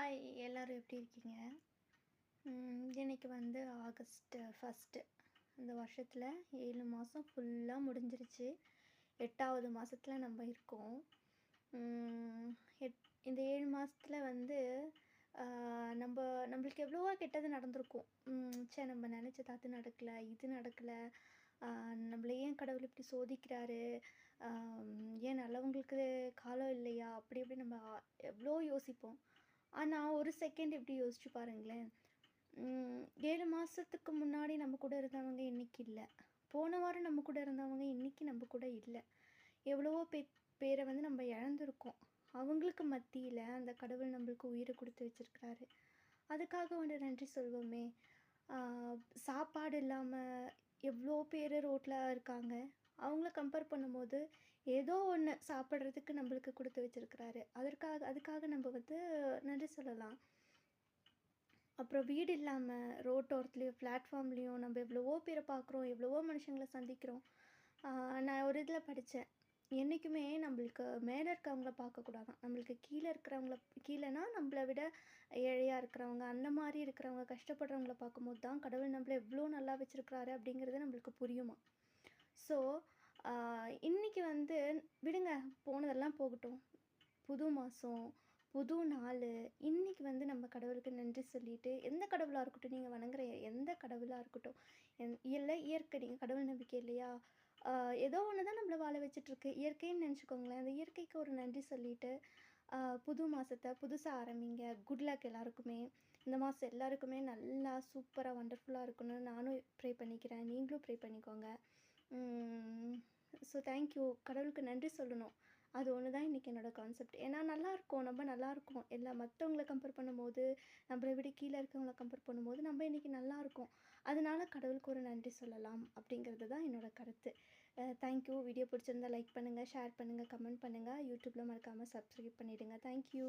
Hi எல்லோரும் எப்படி இருக்கீங்க? இன்னைக்கு வந்து ஆகஸ்ட் 1 இந்த வருஷத்தில் 7 மாதம் ஃபுல்லாக முடிஞ்சிருச்சு. 8வது மாதத்துல நம்ம இருக்கோம். உம், இந்த 7 மாதத்தில் வந்து நம்மளுக்கு எவ்வளவோ கெட்டது நடந்திருக்கும். சே நம்ம நினச்சது அது நடக்கலை, இது நடக்கலை, நம்மள ஏன் கடவுள் இப்படி சோதிக்கிறாரு, ஏன் நல்லவங்களுக்கு காலம் இல்லையா, அப்படி இப்படி நம்ம எவ்வளோ யோசிப்போம். ஆனால் ஒரு செகண்ட் இப்படி யோசிச்சு பாருங்களேன். 7 மாதத்துக்கு முன்னாடி நம்ம கூட இருந்தவங்க இன்னைக்கு இல்லை. போன வாரம் நம்ம கூட இருந்தவங்க இன்னைக்கு நம்ம கூட இல்லை. எவ்வளவோ பேரை வந்து நம்ம இழந்திருக்கோம். அவங்களுக்கு மத்தியில் அந்த கடவுள் நம்மளுக்கு உயிரை கொடுத்து வச்சிருக்கிறாரு. அதுக்காக வந்து நன்றி சொல்வோமே. சாப்பாடு இல்லாமல் எவ்வளோ பேர் ரோட்டில் இருக்காங்க. அவங்கள கம்பேர் பண்ணும்போது ஏதோ ஒன்று சாப்பிட்றதுக்கு நம்மளுக்கு கொடுத்து வச்சிருக்கிறாரு. அதுக்காக நம்ம வந்து நன்றி சொல்லலாம். அப்புறம் வீடு இல்லாமல் ரோட்டோரத்துலேயும் பிளாட்ஃபார்ம்லேயும் நம்ம எவ்வளவோ பேரை பார்க்குறோம், எவ்வளவோ மனுஷங்களை சந்திக்கிறோம். நான் ஒரு இதில் படித்தேன், என்றைக்குமே நம்மளுக்கு மேலே இருக்கிறவங்கள பார்க்கக்கூடாதான், நம்மளுக்கு கீழே இருக்கிறவங்கள, கீழேனா நம்மளை விட ஏழையாக இருக்கிறவங்க, அந்த மாதிரி இருக்கிறவங்க, கஷ்டப்படுறவங்கள பார்க்கும்போது தான் கடவுள் நம்மளை எவ்வளோ நல்லா வச்சுருக்கிறாரு அப்படிங்கிறது நம்மளுக்கு புரியுமா. ஸோ இன்றைக்கி வந்து விடுங்க, போனதெல்லாம் போகட்டும். புது மாதம், புது நாள். இன்றைக்கி வந்து நம்ம கடவுளுக்கு நன்றி சொல்லிவிட்டு, எந்த கடவுளாக இருக்கட்டும், நீங்கள் வணங்குற எந்த கடவுளாக இருக்கட்டும், இல்லை இயற்கை, நீங்கள் கடவுள் நம்பிக்கை இல்லையா, ஏதோ ஒன்று தான் நம்மளை வாழ வச்சிட்ருக்கு, இயற்கைன்னு நினச்சிக்கோங்களேன். அந்த இயற்கைக்கு ஒரு நன்றி சொல்லிவிட்டு புது மாதத்தை புதுசாக ஆரம்பிங்க. குட் லக் எல்லாருக்குமே. இந்த மாதம் எல்லாருக்குமே நல்லா சூப்பராக வண்டர்ஃபுல்லாக இருக்கணும்னு நானும் ப்ரே பண்ணிக்கிறேன். நீங்களும் ப்ரே பண்ணிக்கோங்க. So thank you. கடவுளுக்கு நன்றி சொல்லணும். அது ஒன்று தான் இன்றைக்கி என்னோடய கான்செப்ட். ஏன்னா நல்லாயிருக்கோம், நம்ம நல்லாயிருக்கோம். எல்லா மற்றவங்கள கம்பேர் பண்ணும்போது, நம்மளை விட கீழே இருக்கவங்கள கம்பேர் பண்ணும்போது நம்ம இன்றைக்கி நல்லாயிருக்கோம். அதனால கடவுளுக்கு ஒரு நன்றி சொல்லலாம் அப்படிங்கிறது தான் என்னோடய கருத்து. தேங்க்யூ. வீடியோ பிடிச்சிருந்தா லைக் பண்ணுங்கள், ஷேர் பண்ணுங்கள், கமெண்ட் பண்ணுங்கள். யூடியூப்பில் மறக்காமல் சப்ஸ்கிரைப் பண்ணிவிடுங்க. தேங்க்யூ.